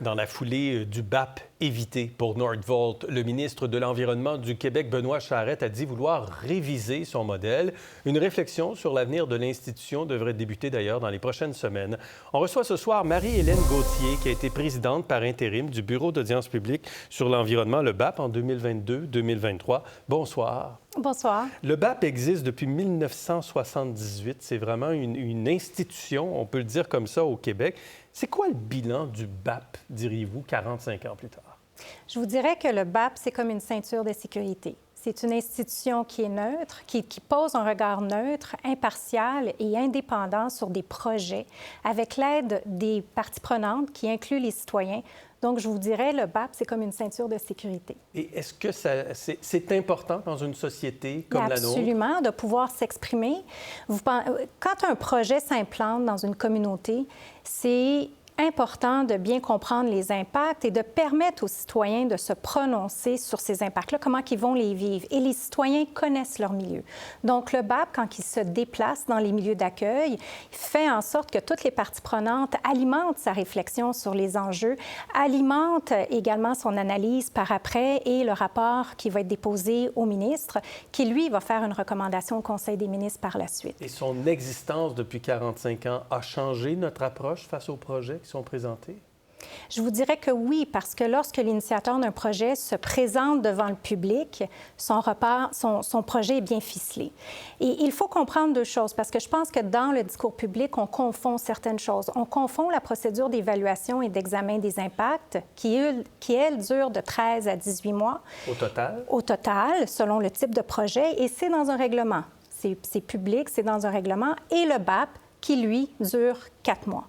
Dans la foulée du BAP évité pour Nordvolt, le ministre de l'Environnement du Québec, Benoît Charette, a dit vouloir réviser son modèle. Une réflexion sur l'avenir de l'institution devrait débuter d'ailleurs dans les prochaines semaines. On reçoit ce soir Marie-Hélène Gauthier, qui a été présidente par intérim du Bureau d'audience publique sur l'environnement, le BAP, en 2022-2023. Bonsoir. Bonsoir. Le BAP existe depuis 1978. C'est vraiment une institution, on peut le dire comme ça, au Québec. C'est quoi le bilan du BAP, diriez-vous, 45 ans plus tard? Je vous dirais que le BAP, c'est comme une ceinture de sécurité. C'est une institution qui est neutre, qui pose un regard neutre, impartial et indépendant sur des projets avec l'aide des parties prenantes qui incluent les citoyens. Donc, je vous dirais, le BAP, c'est comme une ceinture de sécurité. Et est-ce que c'est important dans une société comme la nôtre? Absolument, de pouvoir s'exprimer. Quand un projet s'implante dans une communauté, c'est important de bien comprendre les impacts et de permettre aux citoyens de se prononcer sur ces impacts-là, comment ils vont les vivre. Et les citoyens connaissent leur milieu. Donc, le BAP, quand il se déplace dans les milieux d'accueil, fait en sorte que toutes les parties prenantes alimentent sa réflexion sur les enjeux, alimentent également son analyse par après et le rapport qui va être déposé au ministre, qui, lui, va faire une recommandation au Conseil des ministres par la suite. Et son existence depuis 45 ans a changé notre approche face aux projets qui sont présentés? Je vous dirais que oui, parce que lorsque l'initiateur d'un projet se présente devant le public, son projet est bien ficelé. Et il faut comprendre deux choses, parce que je pense que dans le discours public, on confond certaines choses. On confond la procédure d'évaluation et d'examen des impacts, qui, elle, dure de 13 à 18 mois. Au total? Au total, selon le type de projet, et c'est dans un règlement. C'est public, c'est dans un règlement, et le BAP, qui, lui, dure 4 mois.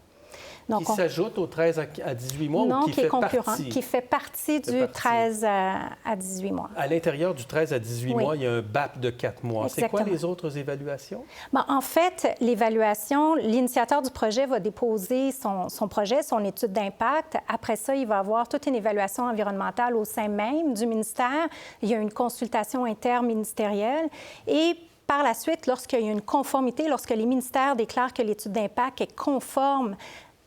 Donc, qui s'ajoute aux 13 à 18 mois non, ou qui est concurrent, partie? Qui fait partie du 13 à 18 mois. À l'intérieur du 13 à 18 oui. mois, il y a un BAP de 4 mois. C'est quoi les autres évaluations? Bien, en fait, l'évaluation, l'initiateur du projet va déposer son projet, son étude d'impact. Après ça, il va avoir toute une évaluation environnementale au sein même du ministère. Il y a une consultation interministérielle et par la suite, lorsqu'il y a une conformité, lorsque les ministères déclarent que l'étude d'impact est conforme,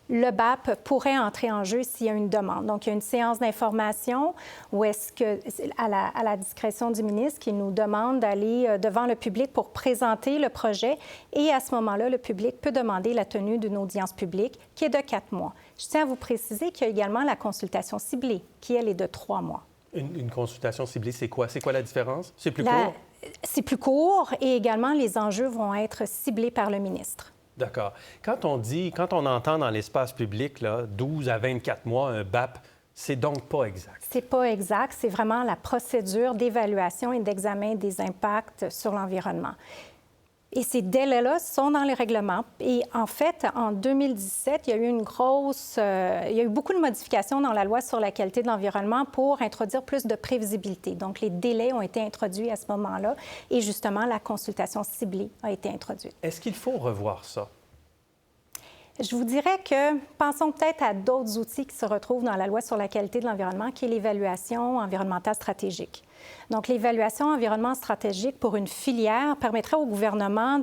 le BAP pourrait entrer en jeu s'il y a une demande. Donc, il y a une séance d'information où est-ce que, à la discrétion du ministre, qui nous demande d'aller devant le public pour présenter le projet. Et à ce moment-là, le public peut demander la tenue d'une audience publique qui est de 4 mois. Je tiens à vous préciser qu'il y a également la consultation ciblée, qui, elle, est de 3 mois. Une consultation ciblée, c'est quoi? C'est quoi la différence? C'est plus court? C'est plus court et également, les enjeux vont être ciblés par le ministre. D'accord. Quand on entend dans l'espace public, là, 12 à 24 mois, un BAP, c'est donc pas exact. C'est pas exact. C'est vraiment la procédure d'évaluation et d'examen des impacts sur l'environnement. Et ces délais-là sont dans les règlements. Et en fait, en 2017, il y a eu beaucoup de modifications dans la loi sur la qualité de l'environnement pour introduire plus de prévisibilité. Donc, les délais ont été introduits à ce moment-là et justement, la consultation ciblée a été introduite. Est-ce qu'il faut revoir ça? Je vous dirais que pensons peut-être à d'autres outils qui se retrouvent dans la loi sur la qualité de l'environnement, qui est l'évaluation environnementale stratégique. Donc, l'évaluation environnement stratégique pour une filière permettrait au gouvernement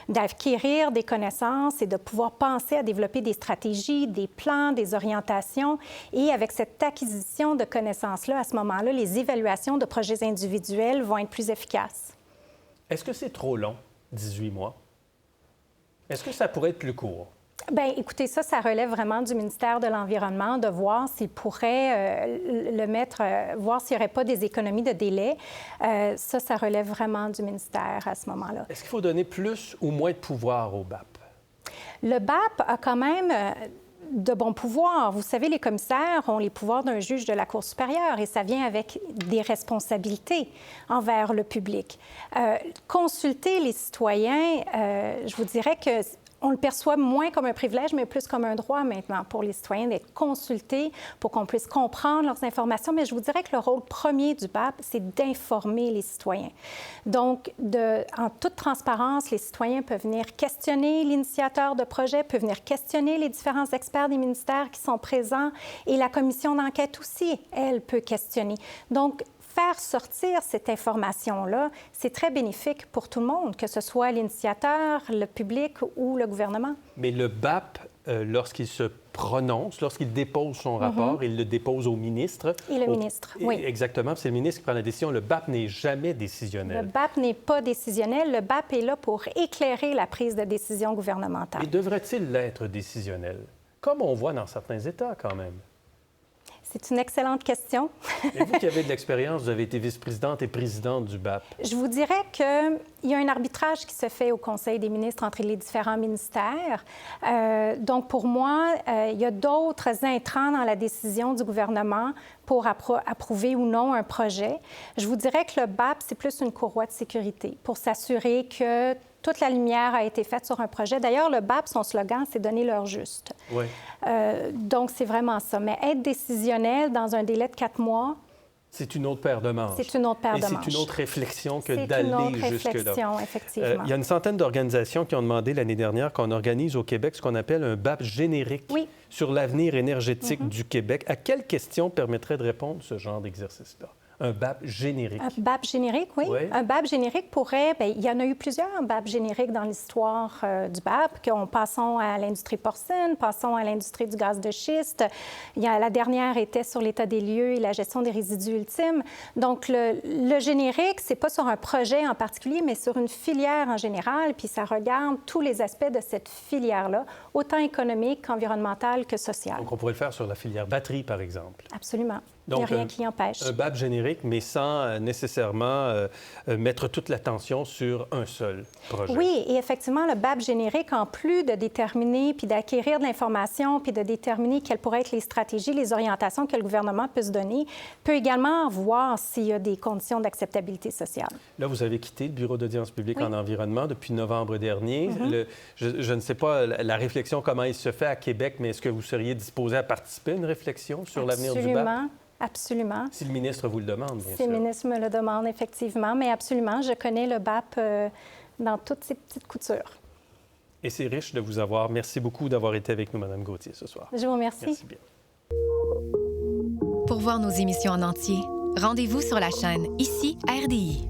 d'acquérir des connaissances et de pouvoir penser à développer des stratégies, des plans, des orientations. Et avec cette acquisition de connaissances-là, à ce moment-là, les évaluations de projets individuels vont être plus efficaces. Est-ce que c'est trop long, 18 mois? Est-ce que ça pourrait être plus court? Bien, écoutez, ça relève vraiment du ministère de l'Environnement de voir s'il pourrait voir s'il n'y aurait pas des économies de délai. Ça relève vraiment du ministère à ce moment-là. Est-ce qu'il faut donner plus ou moins de pouvoir au BAP? Le BAP a quand même de bons pouvoirs. Vous savez, les commissaires ont les pouvoirs d'un juge de la Cour supérieure et ça vient avec des responsabilités envers le public. Consulter les citoyens, je vous dirais que on le perçoit moins comme un privilège, mais plus comme un droit maintenant pour les citoyens d'être consultés pour qu'on puisse comprendre leurs informations. Mais je vous dirais que le rôle premier du BAP, c'est d'informer les citoyens. Donc, en toute transparence, les citoyens peuvent venir questionner l'initiateur de projet, peuvent venir questionner les différents experts des ministères qui sont présents et la commission d'enquête aussi, elle, peut questionner. Donc, faire sortir cette information-là, c'est très bénéfique pour tout le monde, que ce soit l'initiateur, le public ou le gouvernement. Mais le BAP, lorsqu'il se prononce, lorsqu'il dépose son rapport, il le dépose au ministre. Et le ministre, oui. Exactement, c'est le ministre qui prend la décision. Le BAP n'est jamais décisionnel. Le BAP n'est pas décisionnel. Le BAP est là pour éclairer la prise de décision gouvernementale. Et devrait-il l'être décisionnel? Comme on voit dans certains États, quand même. C'est une excellente question. Et vous qui avez de l'expérience, vous avez été vice-présidente et présidente du BAP. Je vous dirais qu'il y a un arbitrage qui se fait au Conseil des ministres entre les différents ministères. Donc, pour moi, il y a d'autres intrants dans la décision du gouvernement pour approuver ou non un projet. Je vous dirais que le BAP, c'est plus une courroie de sécurité pour s'assurer que toute la lumière a été faite sur un projet. D'ailleurs, le BAP, son slogan, c'est « donner l'heure juste ». Oui. Donc, c'est vraiment ça. Mais être décisionnel dans un délai de 4 mois... C'est une autre paire de manches. C'est une autre paire de manches. Et c'est une autre réflexion que d'aller jusque-là. C'est une autre réflexion, effectivement. Il y a une centaine d'organisations qui ont demandé l'année dernière qu'on organise au Québec ce qu'on appelle un BAP générique sur l'avenir énergétique du Québec. À quelles questions permettrait de répondre ce genre d'exercice-là? Un BAP générique. Un BAP générique, oui. Un BAP générique pourrait... Bien, il y en a eu plusieurs BAP génériques dans l'histoire du BAP. Passons à l'industrie porcine, passons à l'industrie du gaz de schiste. La dernière était sur l'état des lieux et la gestion des résidus ultimes. Donc, le générique, c'est pas sur un projet en particulier, mais sur une filière en général, puis ça regarde tous les aspects de cette filière-là, autant économique qu'environnementale que sociale. Donc, on pourrait le faire sur la filière batterie, par exemple. Absolument. Donc, il n'y a rien qui empêche. Un BAP générique, mais sans nécessairement mettre toute l'attention sur un seul projet. Oui, et effectivement, le BAP générique, en plus de déterminer puis d'acquérir de l'information puis de déterminer quelles pourraient être les stratégies, les orientations que le gouvernement peut se donner, peut également voir s'il y a des conditions d'acceptabilité sociale. Là, vous avez quitté le Bureau d'audience publique en environnement depuis novembre dernier. Je ne sais pas la réflexion, comment il se fait à Québec, mais est-ce que vous seriez disposé à participer à une réflexion sur l'avenir du BAP? Absolument. Si le ministre vous le demande, bien sûr. Si le ministre me le demande, effectivement. Mais absolument, je connais le BAP dans toutes ses petites coutures. Et c'est riche de vous avoir. Merci beaucoup d'avoir été avec nous, Mme Gauthier, ce soir. Je vous remercie. Merci bien. Pour voir nos émissions en entier, rendez-vous sur la chaîne Ici RDI.